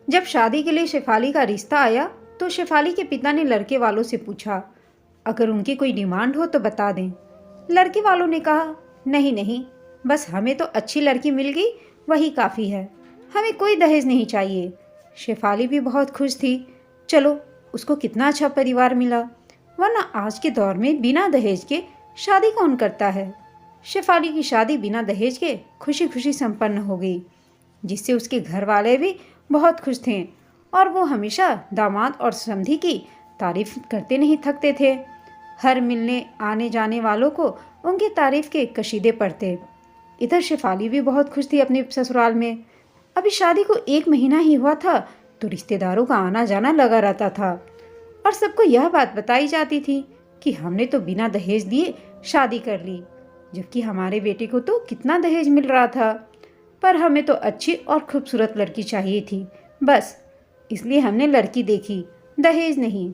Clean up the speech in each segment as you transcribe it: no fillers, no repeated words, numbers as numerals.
जब शादी के लिए शेफाली का रिश्ता आया तो शेफाली के पिता ने लड़के वालों से पूछा, अगर उनकी कोई डिमांड हो तो बता दें। लड़के वालों ने कहा, नहीं नहीं, बस हमें तो अच्छी लड़की मिल गई, वही काफ़ी है, हमें कोई दहेज नहीं चाहिए। शेफाली भी बहुत खुश थी। चलो, उसको कितना अच्छा परिवार मिला, वरना आज के दौर में बिना दहेज के शादी कौन करता है। शेफाली की शादी बिना दहेज के खुशी खुशी संपन्न हो गई, जिससे उसके घर वाले भी बहुत खुश थे और वो हमेशा दामाद और समधी की तारीफ करते नहीं थकते थे। हर मिलने आने जाने वालों को उनकी तारीफ के कशीदे पढ़ते। इधर शेफाली भी बहुत खुश थी अपने ससुराल में। अभी शादी को 1 महीना ही हुआ था तो रिश्तेदारों का आना जाना लगा रहता था और सबको यह बात बताई जाती थी कि हमने तो बिना दहेज दिए शादी कर ली, जबकि हमारे बेटे को तो कितना दहेज मिल रहा था। पर हमें तो अच्छी और खूबसूरत लड़की चाहिए थी, बस इसलिए हमने लड़की देखी, दहेज नहीं।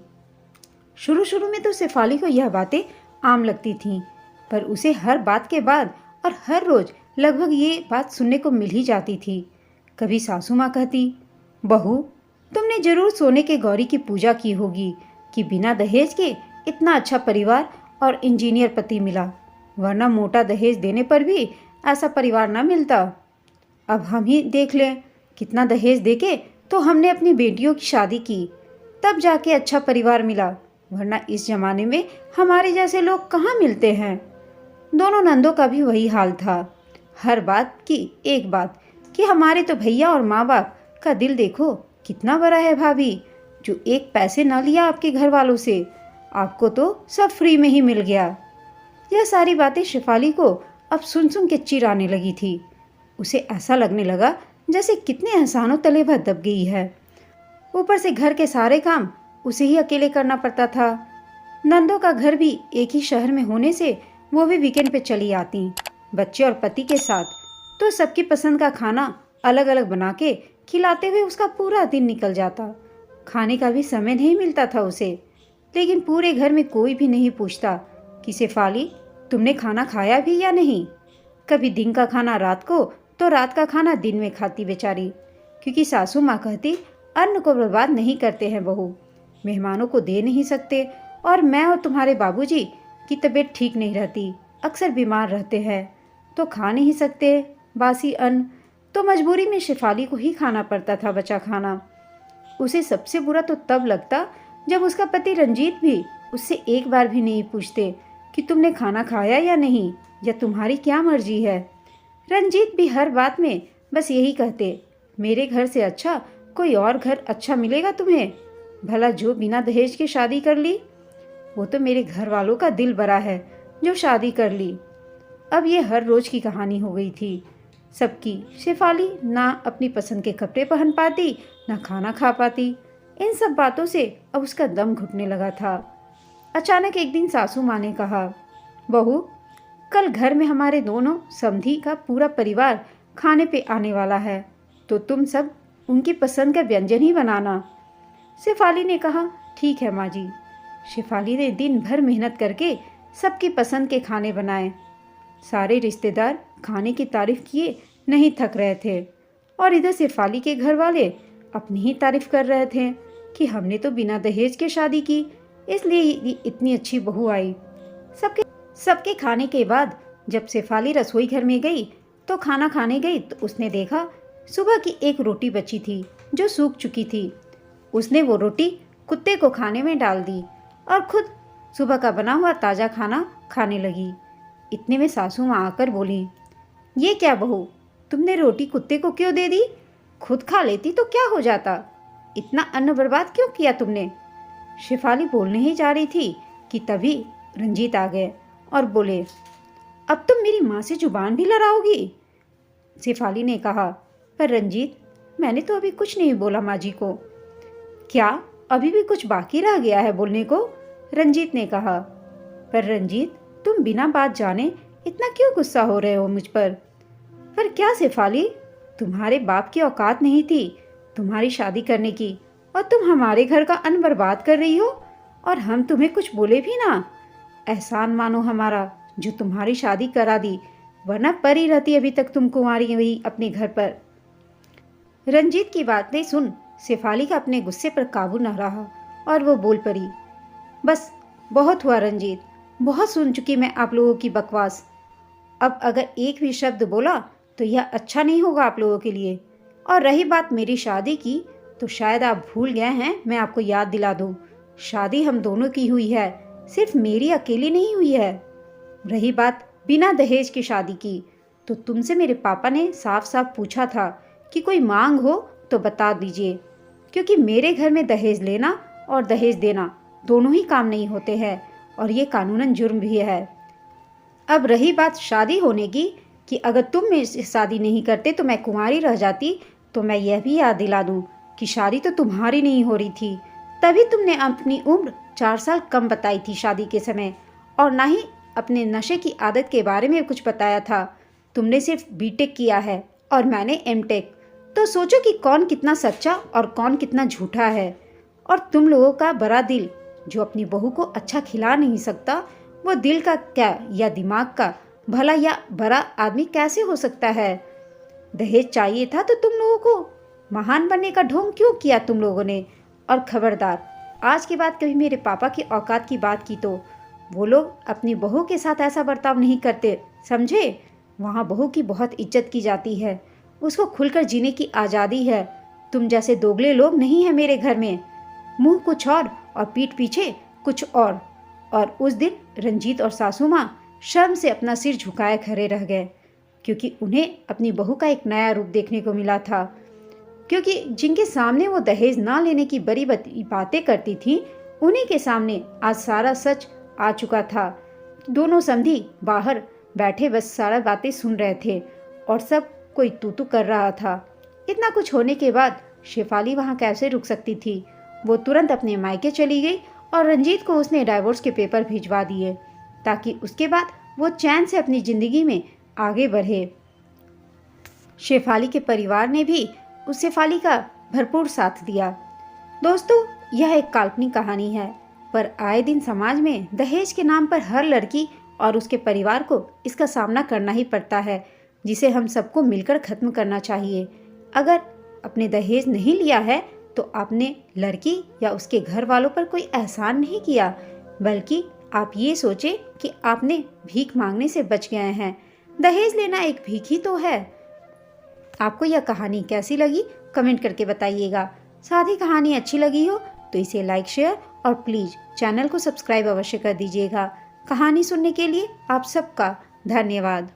शुरू शुरू में तो शेफाली को यह बातें आम लगती थीं, पर उसे हर बात के बाद और हर रोज लगभग ये बात सुनने को मिल ही जाती थी। कभी सासू माँ कहती, बहू, तुमने जरूर सोने के गौरी की पूजा की होगी कि बिना दहेज के इतना अच्छा परिवार और इंजीनियर पति मिला, वरना मोटा दहेज देने पर भी ऐसा परिवार ना मिलता। अब हम ही देख लें, कितना दहेज देके तो हमने अपनी बेटियों की शादी की, तब जाके अच्छा परिवार मिला, वरना इस जमाने में हमारे जैसे लोग कहाँ मिलते हैं। दोनों नंदों का भी वही हाल था। हर बात की एक बात कि हमारे तो भैया और माँ बाप का दिल देखो कितना बड़ा है भाभी, जो एक पैसे ना लिया आपके घर वालों से, आपको तो सब फ्री में ही मिल गया। यह सारी बातें शेफाली को अब सुन सुन के चिढ़ आने लगी थी। उसे ऐसा लगने लगा जैसे कितने एहसानों तले वह दब गई है। ऊपर से घर के सारे काम उसे ही अकेले करना पड़ता था। नंदों का घर भी एक ही शहर में होने से वो भी वीकेंड पे चली आती, बच्चे और पति के साथ। तो सबकी पसंद का खाना अलग अलग बना के खिलाते हुए उसका पूरा दिन निकल जाता। खाने का भी समय नहीं मिलता था उसे। लेकिन पूरे घर में कोई भी नहीं पूछता कि शेफाली, तुमने खाना खाया भी या नहीं। कभी दिन का खाना रात को तो रात का खाना दिन में खाती बेचारी, क्योंकि सासू माँ कहती, अन्न को बर्बाद नहीं करते हैं बहू, मेहमानों को दे नहीं सकते, और मैं और तुम्हारे बाबूजी की तबीयत ठीक नहीं रहती, अक्सर बीमार रहते हैं, तो खा नहीं सकते बासी अन्न, तो मजबूरी में शेफाली को ही खाना पड़ता था बचा खाना। उसे सबसे बुरा तो तब लगता जब उसका पति रंजीत भी उससे एक बार भी नहीं पूछते कि तुमने खाना खाया या नहीं, या तुम्हारी क्या मर्जी है। रंजीत भी हर बात में बस यही कहते, मेरे घर से अच्छा कोई और घर अच्छा मिलेगा तुम्हें, भला जो बिना दहेज के शादी कर ली। वो तो मेरे घर वालों का दिल बड़ा है जो शादी कर ली। अब ये हर रोज की कहानी हो गई थी सबकी। शेफाली ना अपनी पसंद के कपड़े पहन पाती, ना खाना खा पाती। इन सब बातों से अब उसका दम घुटने लगा था। अचानक एक दिन सासू माँ ने कहा, बहू, कल घर में हमारे दोनों समधी का पूरा परिवार खाने पे आने वाला है, तो तुम सब उनकी पसंद का व्यंजन ही बनाना। शेफाली ने कहा, ठीक है माँ जी। शेफाली ने दिन भर मेहनत करके सबकी पसंद के खाने बनाए। सारे रिश्तेदार खाने की तारीफ किए नहीं थक रहे थे, और इधर शेफाली के घर वाले अपनी ही तारीफ कर रहे थे कि हमने तो बिना दहेज के शादी की, इसलिए इतनी अच्छी बहू आई। सबके खाने के बाद जब शेफाली रसोई घर में गई तो खाना खाने गई तो उसने देखा सुबह की एक रोटी बची थी जो सूख चुकी थी। उसने वो रोटी कुत्ते को खाने में डाल दी और खुद सुबह का बना हुआ ताज़ा खाना खाने लगी। इतने में सासू माँ आकर बोली, ये क्या बहू, तुमने रोटी कुत्ते को क्यों दे दी? खुद खा लेती तो क्या हो जाता, इतना अन्न बर्बाद क्यों किया तुमने? शेफाली बोलने ही जा रही थी कि तभी रंजीत आ गए और बोले, अब तुम मेरी माँ से जुबान भी लड़ाओगी? शेफाली ने कहा, पर रंजीत, मैंने तो अभी कुछ नहीं बोला माँ जी को। क्या अभी भी कुछ बाकी रह गया है बोलने को? रंजीत ने कहा। पर रंजीत, तुम बिना बात जाने इतना क्यों गुस्सा हो रहे हो मुझ पर? पर क्या शेफाली, तुम्हारे बाप की औकात नहीं थी तुम्हारी शादी करने की, और तुम हमारे घर का अन्न बर्बाद कर रही हो, और हम तुम्हें कुछ बोले भी ना? एहसान मानो हमारा जो तुम्हारी शादी करा दी, वरना परी रहती अभी तक तुम कुंवारी हुई अपने घर पर। रंजीत की बातें सुन शेफाली का अपने गुस्से पर काबू न रहा और वो बोल पड़ी, बस बहुत हुआ रंजीत, बहुत सुन चुकी मैं आप लोगों की बकवास। अब अगर एक भी शब्द बोला तो यह अच्छा नहीं होगा आप लोगों के लिए। और रही बात मेरी शादी की, तो शायद आप भूल गए हैं, मैं आपको याद दिला दूं, शादी हम दोनों की हुई है, सिर्फ मेरी अकेली नहीं हुई है। रही बात बिना दहेज की शादी की, तो तुमसे मेरे पापा ने साफ साफ पूछा था कि कोई मांग हो तो बता दीजिए, क्योंकि मेरे घर में दहेज लेना और दहेज देना दोनों ही काम नहीं होते हैं और ये कानूनन जुर्म भी है। अब रही बात शादी होने की, कि अगर तुम मेरे से शादी नहीं करते तो मैं कुंवारी रह जाती, तो मैं यह भी याद दिला दूं कि शादी तो तुम्हारी नहीं हो रही थी, तभी तुमने अपनी उम्र 4 साल कम बताई थी शादी के समय, और ना ही अपने नशे की आदत के बारे में कुछ बताया था। तुमने सिर्फ बीटेक किया है और मैंने एमटेक। तो सोचो कि कौन कितना सच्चा और कौन कितना झूठा है। और तुम लोगों का बड़ा दिल, जो अपनी बहू को अच्छा खिला नहीं सकता, वो दिल का क्या या दिमाग का भला या बड़ा आदमी कैसे हो सकता है। दहेज चाहिए था तो तुम लोगों को महान बनने का ढोंग क्यों किया तुम लोगों ने। और खबरदार, आज के बाद कभी मेरे पापा की औकात की बात की तो वो लोग अपनी बहू के साथ ऐसा बर्ताव नहीं करते, समझे। वहाँ बहू की बहुत इज्जत की जाती है, उसको खुलकर जीने की आज़ादी है। तुम जैसे दोगले लोग नहीं हैं मेरे घर में, मुंह कुछ और पीठ पीछे कुछ और उस दिन रंजीत और सासू माँ शर्म से अपना सिर झुकाए खड़े रह गए, क्योंकि उन्हें अपनी बहू का एक नया रूप देखने को मिला था। क्योंकि जिनके सामने वो दहेज ना लेने की बड़ी बातें करती थी, उन्हीं के सामने आज सारा सच आ चुका था। दोनों समधी बाहर बैठे बस सारा बातें सुन रहे थे और सब कोई तू कर रहा था। इतना कुछ होने के बाद शेफाली वहाँ कैसे रुक सकती थी। वो तुरंत अपने मायके चली गई और रंजीत को उसने डाइवोर्स के पेपर भिजवा दिए, ताकि उसके बाद वो चैन से अपनी ज़िंदगी में आगे बढ़े। शेफाली के परिवार ने भी उस शेफाली का भरपूर साथ दिया। दोस्तों, यह एक काल्पनिक कहानी है, पर आए दिन समाज में दहेज के नाम पर हर लड़की और उसके परिवार को इसका सामना करना ही पड़ता है, जिसे हम सबको मिलकर ख़त्म करना चाहिए। अगर अपने दहेज नहीं लिया है तो आपने लड़की या उसके घर वालों पर कोई एहसान नहीं किया, बल्कि आप ये सोचें कि आपने भीख मांगने से बच गए हैं। दहेज लेना एक भीख ही तो है। आपको यह कहानी कैसी लगी कमेंट करके बताइएगा। साथ ही कहानी अच्छी लगी हो तो इसे लाइक, शेयर और प्लीज़ चैनल को सब्सक्राइब अवश्य कर दीजिएगा। कहानी सुनने के लिए आप सबका धन्यवाद।